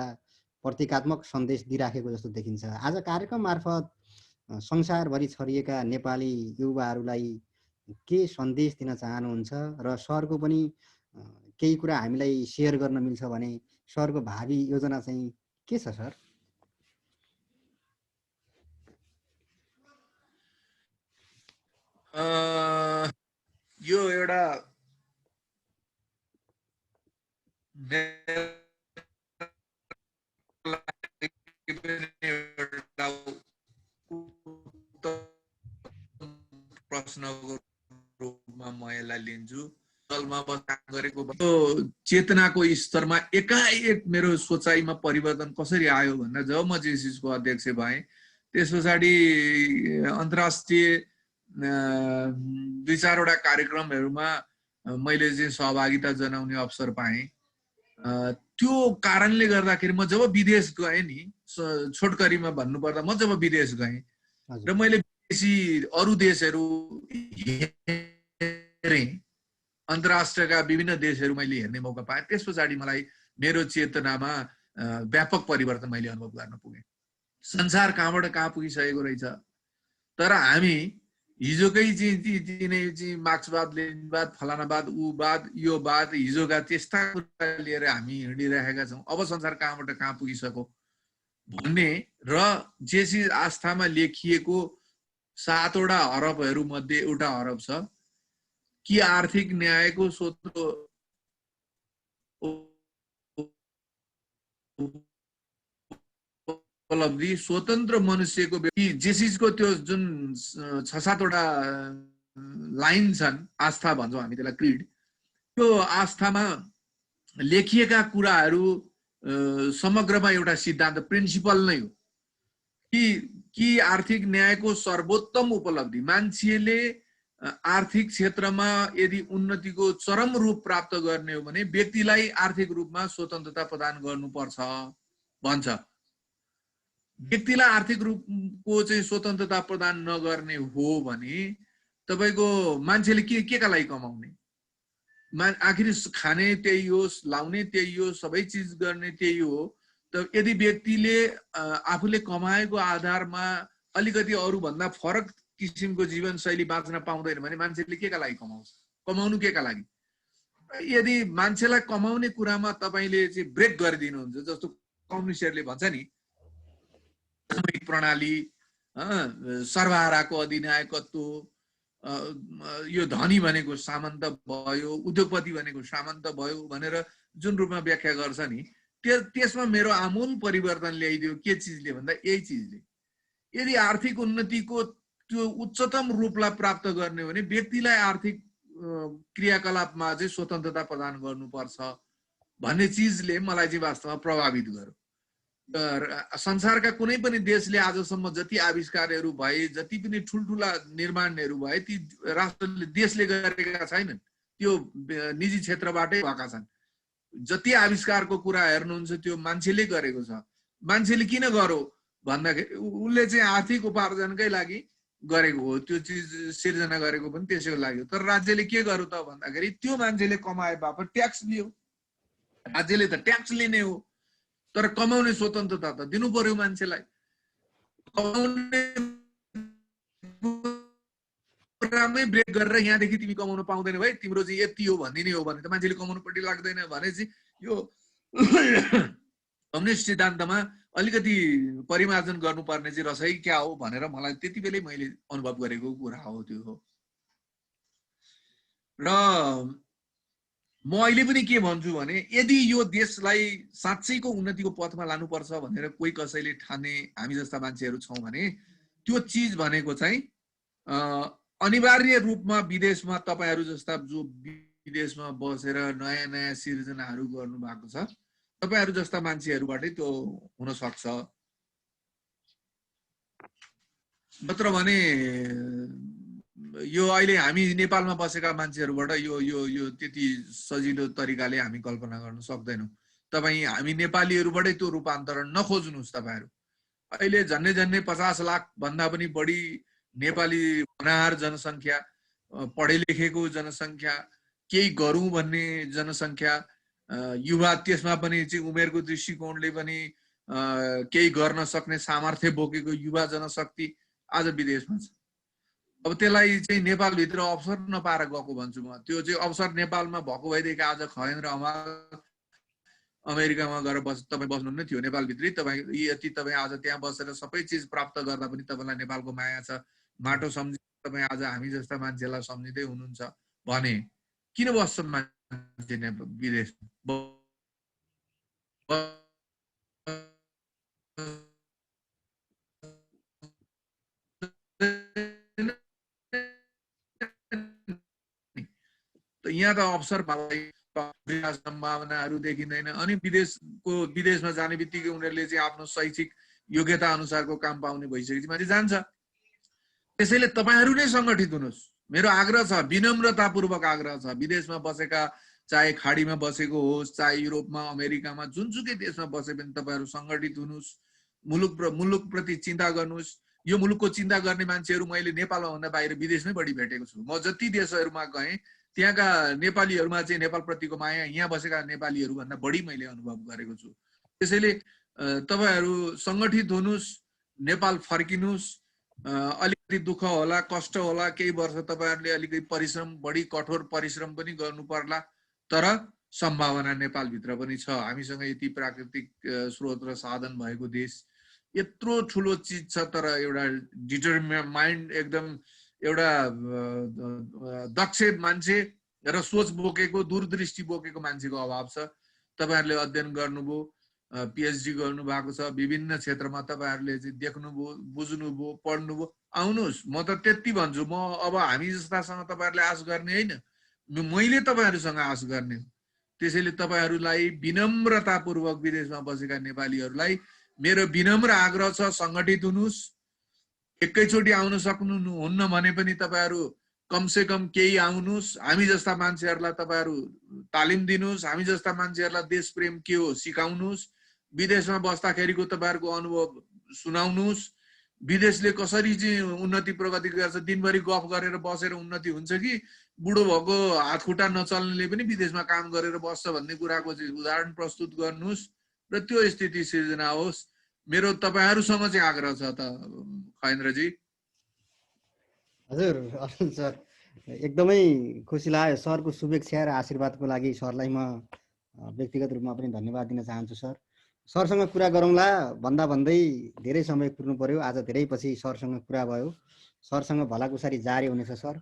प्रतीकात्मक सन्देश दिइराखेको जस्तो देखिन्छ। आज कार्यक्रम मार्फत संसारभरि छरिएका नेपाली युवाहरूलाई के सन्देश दिन चाहनुहुन्छ र सरको पनि केही कुरा हामीलाई शेयर गर्न मिल्छ भने सरको भावी योजना चाहिँ के छ सर? यो एउटा प्रश्नको रूपमा म यसलाई लिन्छु। दलमा काम गरेको चेतनाको स्तरमा एकाएक मेरो सोचाइमा परिवर्तन कसरी आयो भन्दा जब म जेसिसको अध्यक्ष भएँ त्यस पछाडि अन्तर्राष्ट्रिय 2-4 वटा कार्यक्रमहरूमा मैले चाहिँ सहभागिता जनाउने अवसर पाएँ। त्यो कारणले गर्दाखेरि म जब विदेश गएँ नि, छोटकरीमा भन्नुपर्दा म जब विदेश गएँ र मैले विदेशी अरू देशहरू हेरेँ, अन्तर्राष्ट्रका विभिन्न देशहरू मैले हेर्ने मौका पाएँ। त्यस पछाडि मलाई मेरो चेतनामा व्यापक परिवर्तन मैले अनुभव गर्न पुगेँ। संसार कहाँबाट कहाँ पुगिसकेको रहेछ। तर हामी हिजोकै चाहिँ मार्क्सवाद, लेनिनवाद, फलानावाद, उवाद, यो वाद, हिजोका त्यस्ता कुरा लिएर हामी हिँडिरहेका छौँ। अब संसार कहाँबाट कहाँ पुगिसक्यो भन्ने र जेसी आस्थामा लेखिएको 7 वटा हरफहरू मध्ये एउटा हरफ छ कि आर्थिक न्यायको स्वतन्त्र उपलब्धि स्वतन्त्र मनुष्यको जेसिसको त्यो जुन 6-7 वटा लाइन छन्, आस्था भन्छौँ हामी त्यसलाई, क्रिड, त्यो आस्थामा लेखिएका कुराहरू समग्रमा एउटा सिद्धान्त, प्रिन्सिपल नै हो कि आर्थिक न्यायको सर्वोत्तम उपलब्धि, मान्छेले आर्थिक क्षेत्रमा यदि उन्नतिको चरम रूप प्राप्त गर्ने हो भने व्यक्तिलाई आर्थिक रूपमा स्वतन्त्रता प्रदान गर्नुपर्छ भन्छ। व्यक्तिलाई आर्थिक रूपको चाहिँ स्वतन्त्रता प्रदान नगर्ने हो भने तपाईको मान्छेले के का लागि कमाउने, आखिर खाने त्यही हो, लाउने त्यही हो, सबै चिज गर्ने त्यही हो। त यदि व्यक्तिले आफूले कमाएको आधारमा अलिकति अरू भन्दा फरक किसिमको जीवनशैली बाँच्न पाउँदैन भने मान्छेले के का लागि कमाउँछ, कमाउनु के का लागि? यदि मान्छेलाई कमाउने कुरामा तपाईले चाहिँ ब्रेक गरिदिनुहुन्छ, जस्तो कम्युनिस्टहरूले भन्छ नि सामूहिक प्रणाली, सर्वहाराको अधिनायकत्व, यो धनी भनेको सामन्त भयो, उद्योगपति भनेको सामन्त भयो भनेर जुन रूपमा व्याख्या गर्छ नि, त्यसमा मेरो आमूल परिवर्तन ल्याइदियो के चिजले भन्दा यही चिजले। यदि आर्थिक उन्नतिको त्यो उच्चतम रूपलाई प्राप्त गर्ने हो भने व्यक्तिलाई आर्थिक क्रियाकलापमा चाहिँ स्वतन्त्रता प्रदान गर्नुपर्छ भन्ने चिजले मलाई चाहिँ वास्तवमा प्रभावित गर्यो। संसारका कुनै पनि देशले आजसम्म जति आविष्कारहरू भए, जति पनि ठुल्ठुला निर्माणहरू भए, ती राष्ट्रले देशले गरेका छैनन्, त्यो निजी क्षेत्रबाटै भएका छन्। जति आविष्कारको कुरा हेर्नुहुन्छ त्यो मान्छेले गरेको छ। मान्छेले किन गरो भन्दाखेरि उसले चाहिँ आर्थिक उपार्जनकै लागि गरेको हो, त्यो चिज सिर्जना गरेको पनि त्यसैको लागि हो। तर राज्यले के गर्यो त भन्दाखेरि त्यो मान्छेले कमाए बापत ट्याक्स लियो। राज्यले त ट्याक्स लिने हो, तर कमाउने स्वतन्त्रता त दिनु पर्यो मान्छेलाई। कमाउने कुरामै ब्रेक गरेर यहाँदेखि तिमी कमाउन पाउँदैन भाइ, तिम्रो चाहिँ यति हो भनिदिने हो भने त मान्छेले कमाउनुपट्टि लाग्दैन भने चाहिँ यो कम्युनिस्ट सिद्धान्तमा अलिकति परिमार्जन गर्नुपर्ने चाहिँ रसै क्या हो भनेर मलाई त्यति बेलै मैले अनुभव गरेको कुरा हो त्यो हो। र म अहिले पनि के भन्छु भने यदि यो देशलाई साँच्चैको उन्नतिको पथमा लानुपर्छ भनेर कोही कसैले ठाने हामी जस्ता मान्छेहरू छौँ भने त्यो चिज भनेको चाहिँ अनिवार्य रूपमा विदेशमा तपाईहरू जस्ता जो विदेशमा बसेर नयाँ नयाँ सिर्जनाहरू गर्नु भएको छ तपाईहरू जस्ता मान्छेहरूबाटै त्यो हुन सक्छ। नत्र भने यो अहिले हामी नेपालमा बसेका मान्छेहरूबाट यो यो यो त्यति सजिलो तरिकाले हामी कल्पना गर्न सक्दैनौँ। तपाईँ हामी नेपालीहरूबाटै त्यो रूपान्तरण नखोज्नुहोस्। तपाईहरू अहिले झन्डै झन्डै 50 लाख भन्दा पनि बढी नेपाली होनहार जनसङ्ख्या, पढे लेखेको जनसङ्ख्या, केही गरौँ भन्ने जनसङ्ख्या, युवा त्यसमा पनि चाहिँ उमेरको दृष्टिकोणले पनि केही गर्न सक्ने सामर्थ्य बोकेको युवा जनशक्ति आज विदेशमा छ। अब त्यसलाई चाहिँ नेपालभित्र अवसर नपाएर गएको भन्छु म। त्यो चाहिँ अवसर नेपालमा भएको भएदेखि आज खगेन्द्र हमाल अमेरिकामा गएर तपाईँ बस्नुहुन्न थियो, नेपालभित्रै तपाईँ यति तपाईँ आज त्यहाँ बसेर सबै चिज प्राप्त गर्दा पनि तपाईँलाई नेपालको माया छ, माटो सम्झि तपाईँ आज हामी जस्ता मान्छेलाई सम्झिँदै हुनुहुन्छ भने किन बस्छ मान्छे विदेश? यहाँ त अवसर सम्भावनाहरू देखिँदैन। अनि विदेशमा जाने बित्तिकै उनीहरूले चाहिँ आफ्नो शैक्षिक योग्यता अनुसारको काम पाउने भइसकेपछि मान्छे जान्छ। त्यसैले तपाईहरू नै सङ्गठित हुनुहोस्। मेरो आग्रह छ, विनम्रतापूर्वक आग्रह छ। विदेशमा बसेका, चाहे खाडीमा बसेको होस्, चाहे युरोपमा, अमेरिकामा, जुनसुकै देशमा बसे पनि तपाईहरू सङ्गठित हुनुहोस्। मुलुकप्रति चिन्ता गर्नुहोस्। यो मुलुकको चिन्ता गर्ने मान्छेहरू मैले नेपालमा भन्दा बाहिर विदेशमै बढी भेटेको छु। म जति देशहरूमा गएँ त्यहाँका नेपालीहरूमा चाहिँ नेपालप्रतिको माया यहाँ बसेका नेपालीहरू भन्दा बढी मैले अनुभव गरेको छु। त्यसैले तपाईहरू सङ्गठित हुनुहोस्, नेपाल फर्किनुहोस्। अलिकति दुःख होला, कष्ट होला, केही वर्ष तपाईहरूले अलिकति परिश्रम, बढी कठोर परिश्रम पनि गर्नु पर्ला, तर सम्भावना नेपालभित्र पनि छ। हामीसँग यति प्राकृतिक स्रोत र साधन भएको देश, यत्रो ठुलो चिज छ, तर एउटा डिटरमाइन्ड, एकदम एउटा दक्ष मान्छे र सोच बोकेको, दूरदृष्टि बोकेको मान्छेको अभाव छ। तपाईहरूले अध्ययन गर्नुभयो, पिएचडी गर्नु भएको छ, विभिन्न क्षेत्रमा तपाईहरूले चाहिँ देख्नुभयो, बुझ्नुभयो, पढ्नुभयो, आउनुहोस्। म त त्यति भन्छु, म अब हामी जस्तासँग तपाईहरूले आश गर्ने होइन, मैले तपाईहरूसँग आश गर्ने हो। त्यसैले तपाईहरूलाई विनम्रतापूर्वक विदेशमा बसेका नेपालीहरूलाई मेरो विनम्र आग्रह छ, सङ्गठित हुनुहोस्। एकैचोटि आउन सक्नुहुन्न भने पनि तपाईहरू कमसे कम केही आउनुहोस्। हामी जस्ता मान्छेहरूलाई तपाईहरू तालिम दिनुहोस्। हामी जस्ता मान्छेहरूलाई देश प्रेम के हो सिकाउनुहोस्। विदेशमा बस्दाखेरिको तपाईहरूको अनुभव सुनाउनुहोस्। विदेशले कसरी चाहिँ उन्नति प्रगति गर्छ, दिनभरि गफ गरेर बसेर उन्नति हुन्छ कि बुढो भएको हात खुट्टा नचल्नेले पनि विदेशमा काम गरेर बस्छ भन्ने कुराको चाहिँ उदाहरण प्रस्तुत गर्नुहोस् र त्यो स्थिति सिर्जना होस्। मेरो तपाईहरूसँग चाहिँ आग्रह छ त खगेन्द्रजी। हजुर अरुण सर, एकदमै खुसी लाग्यो। सरको शुभेच्छा र आशीर्वादको लागि सरलाई म व्यक्तिगत रूपमा पनि धन्यवाद दिन चाहन्छु। सरसँग कुरा गरौँला भन्दा भन्दै धेरै समय पुग्नु पर्यो। आज धेरै पछि सरसँग कुरा भयो। सरसँग भलाकुसारी जारी हुनेछ सर।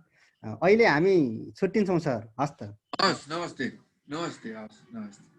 अहिले हामी छुट्टिन्छौँ सर। हस् त। हस्, नमस्ते। नमस्ते, हस्, नमस्ते।